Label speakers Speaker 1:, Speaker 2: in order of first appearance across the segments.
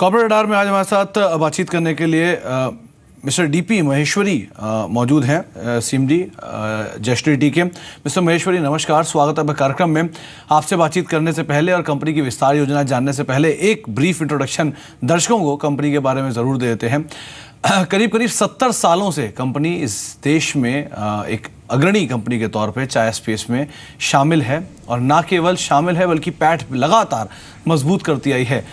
Speaker 1: Corporate radar में आज हमारे साथ बातचीत करने के लिए मिस्टर डीपी महेश्वरी मौजूद हैं, सीएमडी जयश्री टी के। मिस्टर महेश्वरी नमस्कार, स्वागत है कार्यक्रम में। आपसे बातचीत करने से पहले और कंपनी की विस्तार योजना जानने से पहले एक ब्रीफ इंट्रोडक्शन दर्शकों को कंपनी के बारे में ज़रूर दे देते हैं। करीब 70 सालों से कंपनी इस देश में एक अग्रणी कंपनी के तौर पे चाय स्पेस में शामिल है, और ना केवल शामिल है बल्कि पैठ लगातार मजबूत करती आई है।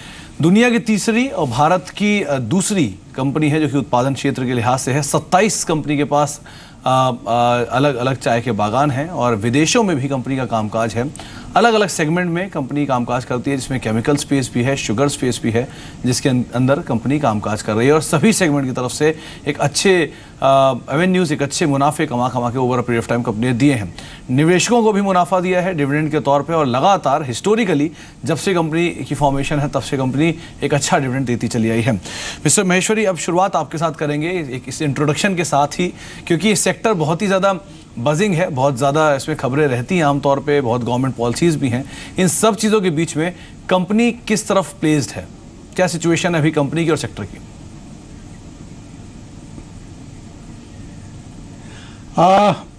Speaker 1: दुनिया की तीसरी और भारत की दूसरी कंपनी है जो कि उत्पादन क्षेत्र के लिहाज से है। 27 कंपनी के पास अलग अलग चाय के बागान हैं, और विदेशों में भी कंपनी का कामकाज है। अलग अलग सेगमेंट में कंपनी कामकाज करती है, जिसमें केमिकल स्पेस भी है, शुगर स्पेस भी है, जिसके अंदर कंपनी कामकाज कर रही है। और सभी सेगमेंट की तरफ से एक अच्छे एवेन्यूज़, एक अच्छे मुनाफे कमा के over a period of time company ने दिए हैं। निवेशकों को भी मुनाफा दिया है डिविडेंड के तौर पे, और लगातार हिस्टोरिकली जब से कंपनी की फॉर्मेशन है तब से कंपनी एक अच्छा डिविडेंड देती चली आई है। मिस्टर महेश्वरी, अब शुरुआत आपके साथ करेंगे एक इस इंट्रोडक्शन के साथ ही, क्योंकि इस सेक्टर बहुत ही ज़्यादा बजिंग है, बहुत ज़्यादा इसमें खबरें रहती हैं आमतौर पे, बहुत गवर्नमेंट पॉलिसीज़ भी हैं। इन सब चीज़ों के बीच में कंपनी किस तरफ प्लेस्ड है, क्या सिचुएशन है अभी कंपनी की और सेक्टर की?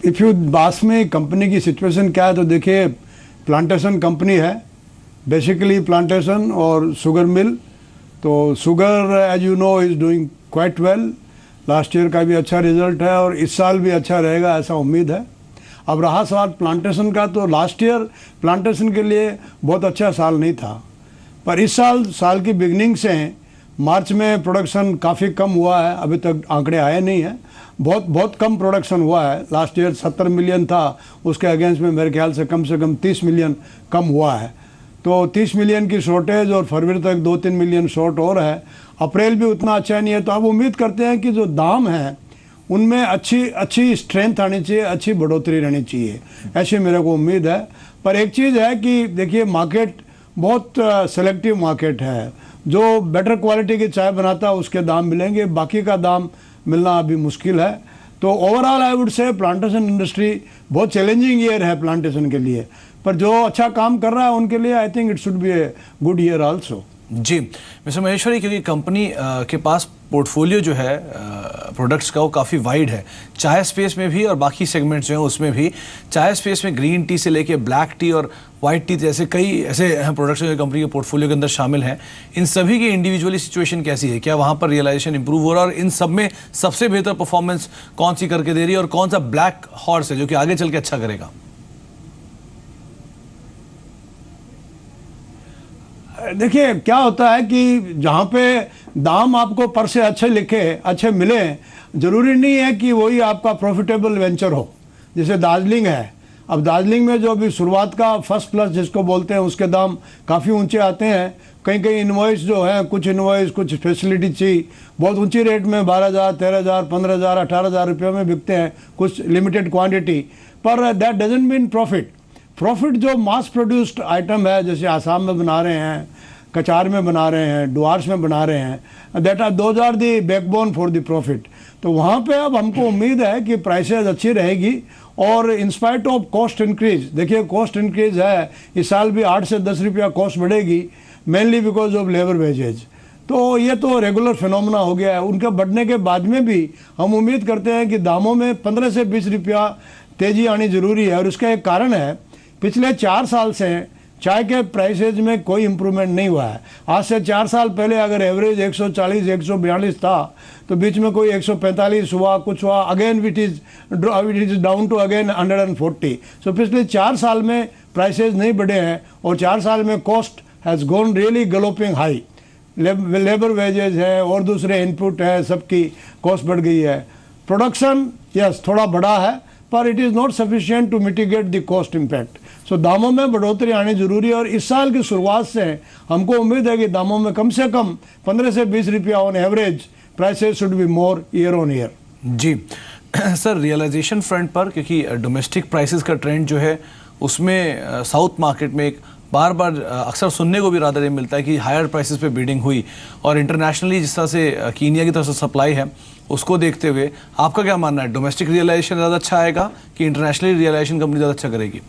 Speaker 2: इफ़ यू बास में कंपनी की सिचुएशन क्या है, तो देखिए प्लांटेशन कंपनी है, बेसिकली प्लांटेशन और शुगर मिल। तो sugar as you know is doing quite well. Last year का भी अच्छा रिजल्ट है और इस साल भी अच्छा रहेगा ऐसा उम्मीद है। अब रहा सवाल प्लांटेशन का, तो लास्ट ईयर प्लांटेशन के लिए बहुत अच्छा साल नहीं था, पर इस साल की बिगनिंग से मार्च में प्रोडक्शन काफ़ी कम हुआ है। अभी तक आंकड़े आए नहीं हैं, बहुत कम प्रोडक्शन हुआ है। लास्ट ईयर 70 मिलियन था, उसके अगेंस्ट में मेरे ख्याल से कम 30 मिलियन कम हुआ है। तो 30 मिलियन की शॉर्टेज, और फरवरी तक 2-3 मिलियन शॉर्ट और है। अप्रैल भी उतना अच्छा नहीं है। तो अब उम्मीद करते हैं कि जो दाम है उनमें अच्छी स्ट्रेंथ आनी चाहिए, अच्छी बढ़ोतरी रहनी चाहिए, ऐसी मेरे को उम्मीद है। पर एक चीज़ है कि देखिए मार्केट बहुत सेलेक्टिव मार्केट है। जो बेटर क्वालिटी की चाय बनाता है उसके दाम मिलेंगे, बाकी का दाम मिलना अभी मुश्किल है। तो overall I would say plantation industry बहुत चैलेंजिंग ईयर है प्लांटेशन के लिए, पर जो अच्छा काम कर रहा है उनके लिए I think it should be a good year also.
Speaker 1: जी मिस्टर महेश्वरी, क्योंकि कंपनी के पास पोर्टफोलियो जो है प्रोडक्ट्स का वो काफ़ी वाइड है, चाय स्पेस में भी और बाकी सेगमेंट्स जो हैं उसमें भी। चाय स्पेस में ग्रीन टी से लेके ब्लैक टी और वाइट टी जैसे कई ऐसे प्रोडक्ट्स जो कंपनी के पोर्टफोलियो के अंदर शामिल हैं। इन सभी की इंडिविजुअली सिचुएशन कैसी है? क्या वहाँ पर रियलाइजेशन इंप्रूव हो रहा है, और इन सब में सबसे बेहतर परफॉर्मेंस कौन सी करके दे रही है, और कौन सा ब्लैक हॉर्स है जो कि आगे चल के अच्छा करेगा?
Speaker 2: देखिए क्या होता है कि जहाँ पे दाम आपको पर से अच्छे मिले, ज़रूरी नहीं है कि वही आपका प्रॉफिटेबल वेंचर हो। जैसे दार्जिलिंग है, अब दार्जिलिंग में जो अभी शुरुआत का फर्स्ट प्लस जिसको बोलते हैं उसके दाम काफ़ी ऊंचे आते हैं। कहीं इनवॉइस जो है, कुछ फैसिलिटी चाहिए बहुत ऊंची रेट में 12,000, 13,000, 15,000, 18,000 रुपये में बिकते हैं, कुछ लिमिटेड क्वांटिटी। पर दैट डजंट मीन प्रॉफिट जो मास प्रोड्यूस्ड आइटम है, जैसे आसाम में बना रहे हैं, कचार में बना रहे हैं, डुआर्स में बना रहे हैं, those are the backbone for the profit. तो वहाँ पे अब हमको उम्मीद है कि प्राइसेज अच्छी रहेगी, और इंस्पाइट ऑफ कॉस्ट इंक्रीज, देखिए कॉस्ट इंक्रीज है इस साल भी 8 से 10 रुपया कॉस्ट बढ़ेगी, mainly because of labour wages. तो ये तो रेगुलर फिनोमेना हो गया है। उनके बढ़ने के बाद में भी हम उम्मीद करते हैं कि दामों में 15 से 20 रुपया तेज़ी आनी ज़रूरी है। और उसका एक कारण है, पिछले 4 साल से चाय के प्राइसेज में कोई इम्प्रूवमेंट नहीं हुआ है। आज से 4 साल पहले अगर एवरेज 140-142 था, तो बीच में कोई 145 हुआ, कुछ हुआ, again it is down to again 140। So पिछले 4 साल में प्राइसेज नहीं बढ़े हैं, और 4 साल में cost has gone really galloping high. Labour wages है और दूसरे इनपुट है, सबकी कॉस्ट बढ़ गई है। प्रोडक्शन यस थोड़ा बढ़ा है, पर it is not sufficient to mitigate the cost impact. So दामों में बढ़ोतरी आनी जरूरी है, और इस साल की शुरुआत से हमको उम्मीद है कि दामों में कम से कम 15 से 20 रुपया on average prices should be more year on year.
Speaker 1: जी सर, रियलाइजेशन फ्रंट पर, क्योंकि डोमेस्टिक प्राइसेस का ट्रेंड जो है उसमें साउथ मार्केट में एक बार अक्सर सुनने को भी रादर ये मिलता है कि हायर प्राइसेस पे बीडिंग हुई, और इंटरनेशनली जिस तरह से कीनिया की तरफ से सप्लाई है उसको देखते हुए आपका क्या मानना है? डोमेस्टिक रियलाइजेशन ज़्यादा अच्छा आएगा कि इंटरनेशनली रियलाइजेशन कंपनी ज़्यादा अच्छा करेगी?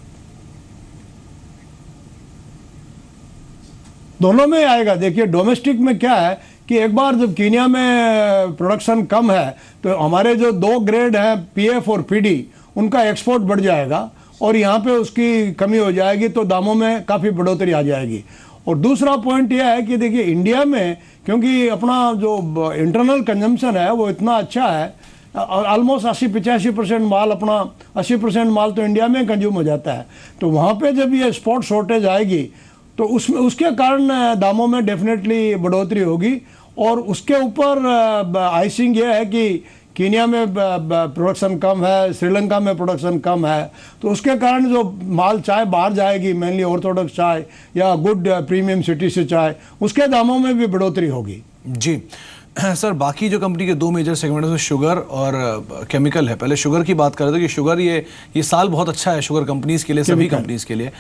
Speaker 2: दोनों में आएगा। देखिए डोमेस्टिक में क्या है कि एक बार जब कीनिया में प्रोडक्शन कम है तो हमारे जो 2 ग्रेड हैं पीएफ और पीडी उनका एक्सपोर्ट बढ़ जाएगा और यहाँ पे उसकी कमी हो जाएगी, तो दामों में काफ़ी बढ़ोतरी आ जाएगी। और दूसरा पॉइंट यह है कि देखिए इंडिया में क्योंकि अपना जो इंटरनल कंजम्पशन है वो इतना अच्छा है, ऑलमोस्ट 80-85% माल अपना 80% माल तो इंडिया में कंज्यूम हो जाता है, तो वहाँ पे जब ये स्पॉट शॉर्टेज आएगी तो उसमें उसके कारण दामों में डेफिनेटली बढ़ोतरी होगी। और उसके ऊपर आइसिंग ये है कि कीनिया में प्रोडक्शन कम है, श्रीलंका में प्रोडक्शन कम है, तो उसके कारण जो माल चाय बाहर जाएगी, मेनली ऑर्थोडॉक्स चाय या गुड प्रीमियम सिटी से चाय, उसके दामों में भी बढ़ोतरी होगी।
Speaker 1: जी सर, बाकी जो कंपनी के 2 मेजर सेगमेंट है शुगर और केमिकल है। पहले शुगर की बात कर रहे थे कि शुगर ये साल बहुत अच्छा है शुगर कंपनीज के लिए, सभी कंपनीज के लिए।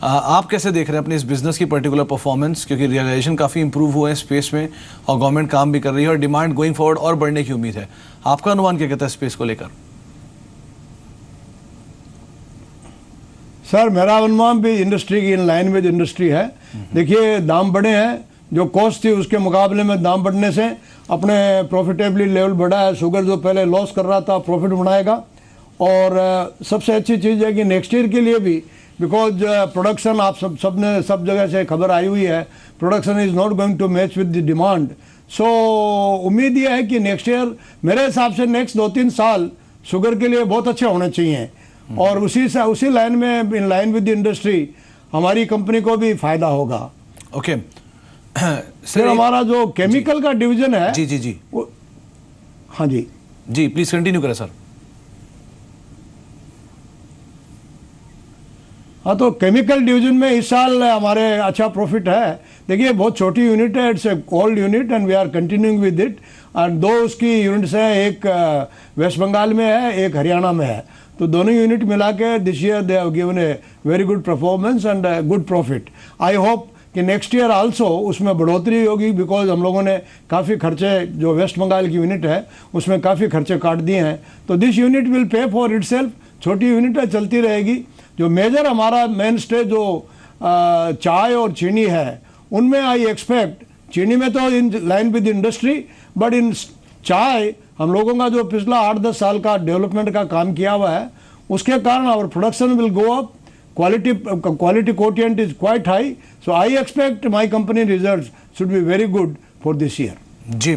Speaker 1: आप कैसे देख रहे हैं अपने इस बिजनेस की पर्टिकुलर परफॉर्मेंस, क्योंकि रियलाइजेशन काफ़ी इंप्रूव हुए हैं स्पेस में और गवर्नमेंट काम भी कर रही है और डिमांड गोइंग फॉरवर्ड और बढ़ने की उम्मीद है। आपका अनुमान क्या कहता है स्पेस को लेकर?
Speaker 2: सर मेरा अनुमान भी इंडस्ट्री की इन लाइन विद इंडस्ट्री है। देखिए दाम बढ़े हैं, जो कॉस्ट थी उसके मुकाबले में दाम बढ़ने से अपने प्रॉफिटेबली लेवल बढ़ा है। शुगर जो पहले लॉस कर रहा था प्रॉफिट बनाएगा। और सबसे अच्छी चीज़ है कि नेक्स्ट ईयर के लिए भी, बिकॉज प्रोडक्शन आप सब जगह से खबर आई हुई है, production is not going to match with the demand. So उम्मीद यह है कि नेक्स्ट ईयर मेरे हिसाब से नेक्स्ट 2-3 साल शुगर के लिए बहुत अच्छे होने चाहिए और उसी लाइन में in line with the industry हमारी कंपनी को भी फायदा होगा।
Speaker 1: ओके
Speaker 2: फिर हमारा जो केमिकल का डिवीजन है
Speaker 1: जी
Speaker 2: हाँ जी
Speaker 1: प्लीज कंटिन्यू करें सर।
Speaker 2: हाँ, तो केमिकल डिवीजन में इस साल हमारे अच्छा प्रॉफिट है। देखिए बहुत छोटी यूनिट है, it's a old unit and we are continuing with it. And 2 उसकी यूनिट्स हैं, एक वेस्ट बंगाल में है, एक हरियाणा में है, तो दोनों यूनिट मिला के this year they have given a very good performance and good profit. I hope कि नेक्स्ट ईयर आल्सो उसमें बढ़ोतरी होगी, बिकॉज हम लोगों ने काफ़ी खर्चे, जो वेस्ट बंगाल की यूनिट है उसमें काफ़ी खर्चे काट दिए हैं, तो this unit will pay for itself. छोटी यूनिट है, चलती रहेगी। जो मेजर हमारा मेन स्टे जो चाय और चीनी है उनमें आई एक्सपेक्ट, चीनी में तो in line with industry, but in चाय हम लोगों का जो पिछला 8-10 साल का डेवलपमेंट का काम किया हुआ है उसके कारण our production will go up, quality quotient is quite high, so I expect my company results should be very good for this year।
Speaker 1: जी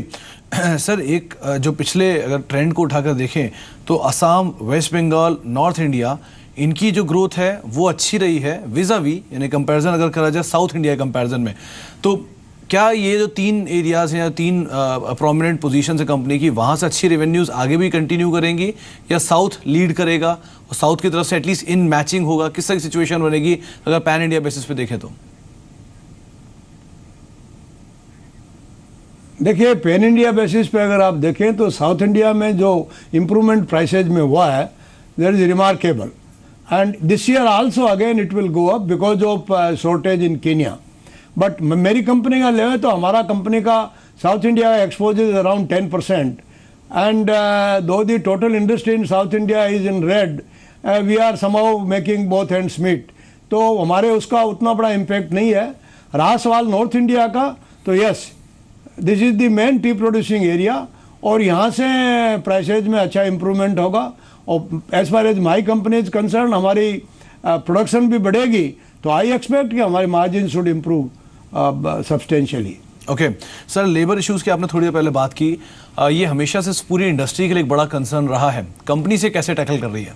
Speaker 1: सर, एक जो पिछले अगर ट्रेंड को उठाकर देखें तो Assam, west Bengal, north India, इनकी जो ग्रोथ है वो अच्छी रही है विज़ावी, यानी कंपैरिजन अगर करा जाए साउथ इंडिया कंपैरिजन में, तो क्या ये जो 3 एरियाज हैं या 3 प्रोमिनेंट पोजीशन है कंपनी की, वहाँ से अच्छी रेवेन्यूज आगे भी कंटिन्यू करेंगी या साउथ लीड करेगा और साउथ की तरफ से एटलीस्ट इन मैचिंग होगा? किस तरह की सिचुएशन बनेगी अगर पैन इंडिया बेसिस पे देखें तो?
Speaker 2: देखिए पैन इंडिया बेसिस पे अगर आप देखें तो साउथ इंडिया में जो इम्प्रूवमेंट प्राइसेज में हुआ है that is remarkable, and this year also again it will go up because of shortage in Kenya. But मेरी कंपनी का लेवे तो हमारा कंपनी का साउथ इंडिया का exposure is around 10%, and though the total industry in south India is in red, we are somehow making both ends meet, तो हमारे उसका उतना बड़ा इम्पैक्ट नहीं है। रहा सवाल नॉर्थ इंडिया का, तो yes this is the main tea producing area और यहाँ से प्राइसेज में अच्छा इम्प्रूवमेंट होगा। और as far as my company is concern हमारी प्रोडक्शन भी बढ़ेगी, तो आई एक्सपेक्ट कि हमारे margin should improve substantially.
Speaker 1: Okay sir, labour issues की आपने थोड़ी देर पहले बात की, ये हमेशा से पूरी इंडस्ट्री के लिए एक बड़ा कंसर्न रहा है, कंपनी से कैसे टैकल कर रही है?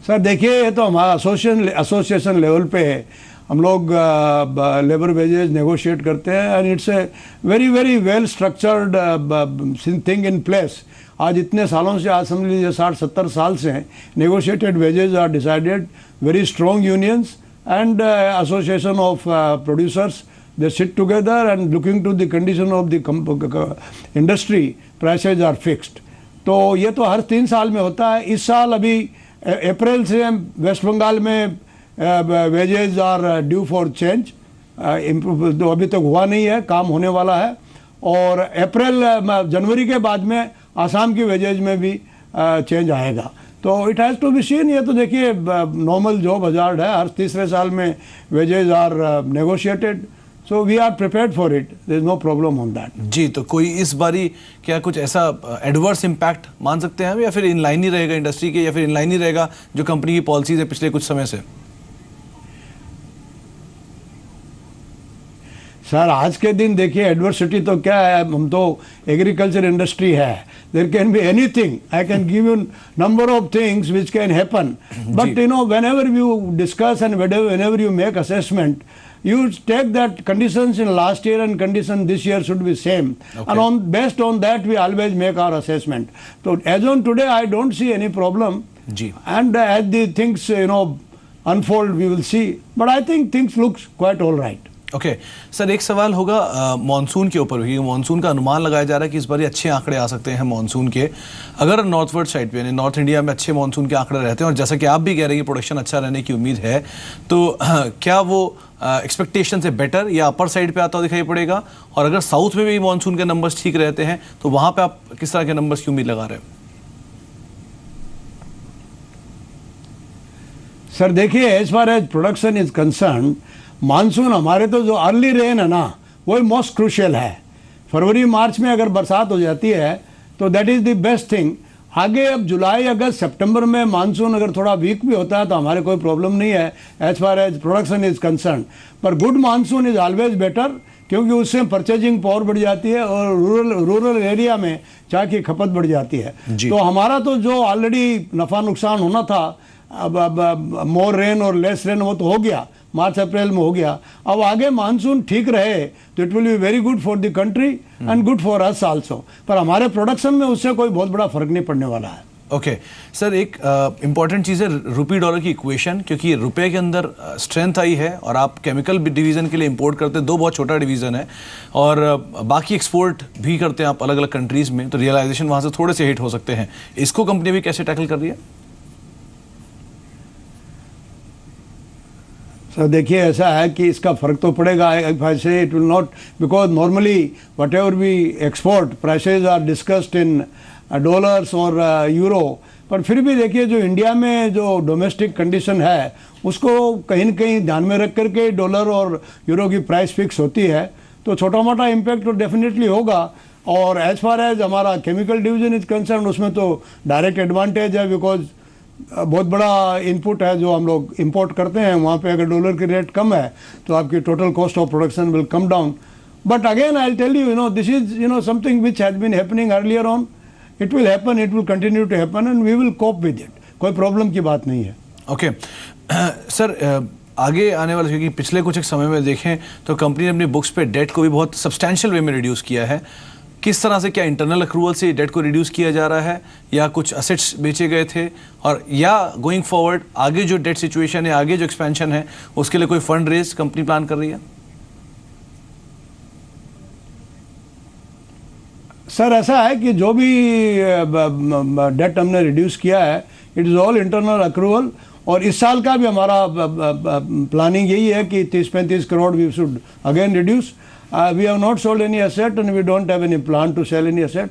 Speaker 2: सर देखिए ये तो हमारा एसोसिएशन लेवल पे है, हम लोग लेबर वेजेस नेगोशिएट करते हैं and it's a very very well structured thing in place. आज इतने सालों से, आज समझ लीजिए 60-70 साल से negotiated wages are decided, very strong unions and association of producers, they sit together and looking to the condition of the industry, prices are fixed. तो ये तो हर 3 साल में होता है। इस साल अभी अप्रैल से वेस्ट बंगाल में wages are due for change, तो अभी तक हुआ नहीं है, काम होने वाला है। और अप्रैल जनवरी के बाद में आसाम की वेजेज में भी चेंज आएगा। तो it has to be seen. ये तो देखिए नॉर्मल जॉब हजार्ड है, हर तीसरे साल में wages are negotiated, so we are prepared for it, there is no problem on that.
Speaker 1: जी, तो कोई इस बारी क्या कुछ ऐसा एडवर्स इम्पैक्ट मान सकते हैं हम, या फिर इनलाइन ही रहेगा इंडस्ट्री के, या फिर इनलाइन ही रहेगा जो कंपनी की पॉलिसीज है पिछले कुछ समय से?
Speaker 2: सर आज के दिन देखिए एडवर्सिटी तो क्या है, हम तो एग्रीकल्चर इंडस्ट्री है, there can be anything, I can give you number of things which can happen, but you know whenever you discuss and whenever you make assessment, you take that conditions in last year and condition this year should be same, and based on that we always make our assessment. So as on today I don't see any problem, and as the things unfold we will see, but I think things looks quite all right.
Speaker 1: Okay sir, एक सवाल होगा monsoon के ऊपर भी। Monsoon का अनुमान लगाया जा रहा है कि इस बार अच्छे आंकड़े आ सकते हैं मॉनसून के, अगर नॉर्थवर्ड साइड पे यानी नॉर्थ इंडिया में अच्छे मॉनसून के आंकड़े रहते हैं, और जैसा कि आप भी कह रहे हैं कि प्रोडक्शन अच्छा रहने की उम्मीद है, तो क्या वो एक्सपेक्टेशन से बेटर या अपर साइड पे आता हुआ दिखाई पड़ेगा? और अगर साउथ में भी मॉनसून के नंबर्स ठीक रहते हैं तो वहाँ पर आप किस तरह के नंबर्स की उम्मीद लगा रहे हैं?
Speaker 2: सर देखिए, as far as production is concern, monsoon हमारे तो जो अर्ली रेन है ना वही मोस्ट क्रूशियल है। फरवरी मार्च में अगर बरसात हो जाती है तो that is the best thing. आगे अब जुलाई अगस्त सितंबर में मानसून अगर थोड़ा वीक भी होता है तो हमारे कोई प्रॉब्लम नहीं है as far as production is concern, पर good monsoon is always better, क्योंकि उससे परचेजिंग पावर बढ़ जाती है और रूरल एरिया में चाय की खपत बढ़ जाती है। तो हमारा तो जो ऑलरेडी नफ़ा नुकसान होना था, अब मोर रेन और लेस रेन वो तो हो गया, मार्च अप्रैल में हो गया। अब आगे मानसून ठीक रहे तो it will be very good for the country and good for us also, पर हमारे प्रोडक्शन में उससे कोई बहुत बड़ा फर्क नहीं पड़ने वाला है।
Speaker 1: ओके सर, एक इम्पॉर्टेंट चीज़ है रुपी डॉलर की इक्वेशन, क्योंकि रुपए के अंदर स्ट्रेंथ आई है और आप केमिकल डिवीज़न के लिए इंपोर्ट करते हैं, दो बहुत छोटा डिवीज़न है, और बाकी एक्सपोर्ट भी करते हैं आप अलग अलग कंट्रीज़ में, तो रियलाइजेशन वहाँ से थोड़े से हिट हो सकते हैं। इसको कंपनी भी कैसे टैकल कर रही है?
Speaker 2: सर देखिए, ऐसा है कि इसका फ़र्क तो पड़ेगा। If I say it will not, because normally whatever we export prices are discussed in dollars और यूरो, पर फिर भी देखिए जो इंडिया में जो डोमेस्टिक कंडीशन है उसको कहीं न कहीं ध्यान में रख करके डॉलर और यूरो की प्राइस फिक्स होती है, तो छोटा मोटा इम्पैक्ट तो डेफिनेटली होगा। और एज फार एज हमारा केमिकल डिवीज़न इज कंसर्न, उसमें तो डायरेक्ट एडवांटेज है, बिकॉज बहुत बड़ा इनपुट है जो हम लोग इंपोर्ट करते हैं, वहाँ पे अगर डॉलर की रेट कम है तो आपकी total cost of production will come down. But again I tell you, this is something which has been happening earlier on, it will happen, it will continue to happen and we will cope with it, कोई problem की बात नहीं है।
Speaker 1: Okay sir, आगे आने वाले, क्योंकि पिछले कुछ एक समय में देखें तो कंपनी ने अपनी बुक्स पे डेट को भी बहुत सब्सटैंशियल वे में रिड्यूस किया है। किस तरह से, क्या इंटरनल अक्रूवल से डेट को रिड्यूस किया जा रहा है, या कुछ असेट्स बेचे गए थे, और या गोइंग फॉरवर्ड आगे जो डेट सिचुएशन है, आगे जो एक्सपेंशन है, उसके लिए कोई फंड रेज कंपनी प्लान कर रही है?
Speaker 2: सर ऐसा है कि जो भी डेट हमने रिड्यूस किया है it is all internal accrual, और इस साल का भी हमारा प्लानिंग यही है कि 30-35 crore we should again reduce. We have not sold any asset and we don't have any plan to sell any asset.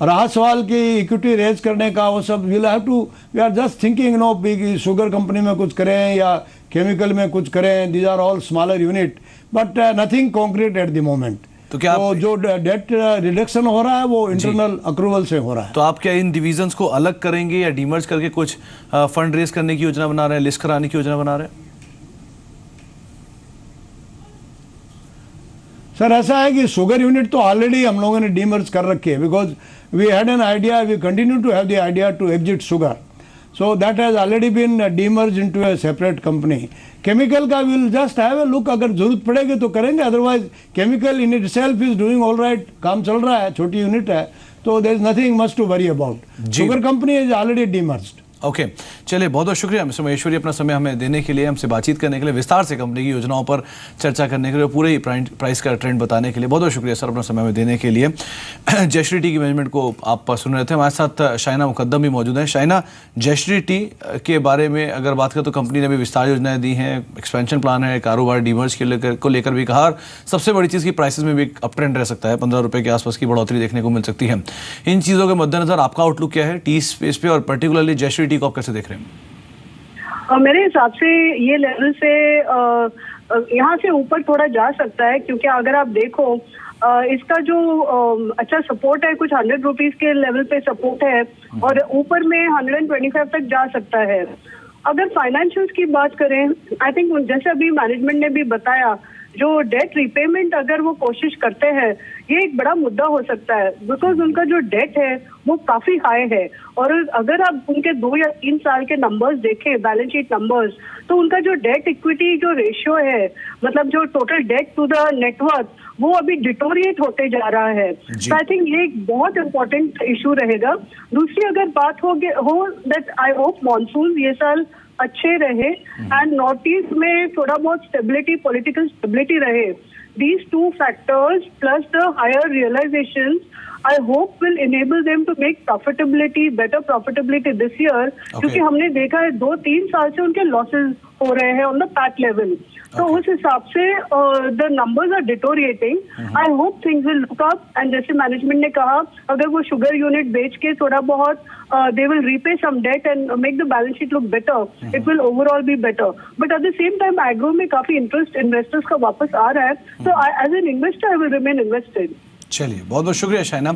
Speaker 2: रहा सवाल कि इक्विटी रेज करने का, वो सब we'll have to, we are just thinking कि शुगर कंपनी में कुछ करें या केमिकल में कुछ करें, these are all smaller unit, but nothing concrete at the moment.
Speaker 1: तो क्या
Speaker 2: तो जो डेट रिडक्शन हो रहा है वो इंटरनल अक्रूवल से हो रहा है।
Speaker 1: तो आप क्या इन डिविजन्स को अलग करेंगे या डीमर्ज करके कुछ फंड रेज करने की योजना बना रहे हैं, लिस्ट कराने की योजना बना रहे हैं?
Speaker 2: सर ऐसा है कि शुगर यूनिट तो ऑलरेडी हम लोगों ने डीमर्ज कर रखी है, because we had an idea, we continue to have the idea to exit sugar, so that has already been demerge into a separate company. Chemical का will just have a look, अगर जरूरत पड़ेगी तो करेंगे, otherwise chemical in itself is doing all right, काम चल रहा है, छोटी यूनिट है, तो there is nothing much to worry about. Sugar company is already demerged.
Speaker 1: Okay चलिए, बहुत बहुत शुक्रिया मिस्टर महेश्वरी अपना समय हमें देने के लिए, हमसे बातचीत करने के लिए, विस्तार से कंपनी की योजनाओं पर चर्चा करने के लिए, पूरे ही प्राइस का ट्रेंड बताने के लिए बहुत बहुत शुक्रिया सर अपना समय हमें देने के लिए। जयश्री टी की मैनेजमेंट को आप सुन रहे थे, हमारे साथ शाइना मुकद्दम भी मौजूद हैं। शाइना, जयश्री टी के बारे में अगर बात करें तो कंपनी ने भी विस्तार योजनाएं दी हैं, एक्सपेंशन प्लान है, कारोबार डीमर्ज को लेकर भी कहा, और सबसे बड़ी चीज़ की प्राइसेस में भी अप ट्रेंड रह सकता है, 15 रुपये के आसपास की बढ़ोतरी देखने को मिल सकती है। इन चीज़ों के मद्देनजर आपका आउटलुक क्या है टी स्पेस पे, और पर्टिकुलरली जयश्री स्टेबिलिटी को आप कैसे देख रहे हैं?
Speaker 3: मेरे हिसाब से ये लेवल से यहाँ से ऊपर थोड़ा जा सकता है, क्योंकि अगर आप देखो इसका जो अच्छा सपोर्ट है, कुछ 100 रुपीज के लेवल पे सपोर्ट है और ऊपर में 125 तक जा सकता है। अगर फाइनेंशियल्स की बात करें, आई थिंक जैसे अभी मैनेजमेंट ने भी बताया, जो डेट रिपेमेंट अगर वो कोशिश करते हैं, ये एक बड़ा मुद्दा हो सकता है, बिकॉज उनका जो डेट है वो काफी हाई है। और अगर आप उनके 2 या 3 साल के नंबर्स देखें, बैलेंस शीट नंबर्स, तो उनका जो डेट इक्विटी जो रेशियो है, मतलब जो total debt to the net worth, वो अभी डिटोरिएट होते जा रहा है। तो आई थिंक ये एक बहुत इंपॉर्टेंट इशू रहेगा। दूसरी अगर बात हो दैट आई होप मॉनसून ये साल अच्छे रहे एंड नॉर्थ ईस्ट में थोड़ा बहुत स्टेबिलिटी, पॉलिटिकल स्टेबिलिटी रहे। These 2 factors plus the higher realizations, I hope will enable them to make better profitability this year. क्योंकि हमने देखा है 2-3 साल से उनके लॉसेस हो रहे हैं ऑन द पैट लेवल। तो उस हिसाब से the numbers are deteriorating. I hope things will look up, and जैसे मैनेजमेंट ने कहा, अगर वो शुगर यूनिट बेच के थोड़ा बहुत they will repay some debt and make the balance sheet look better, it will overall be better. But at the same time agro में काफी इंटरेस्ट इन्वेस्टर्स का वापस आ रहा है, तो as an investor I will remain invested.
Speaker 1: चलिए, बहुत बहुत शुक्रिया शाइना।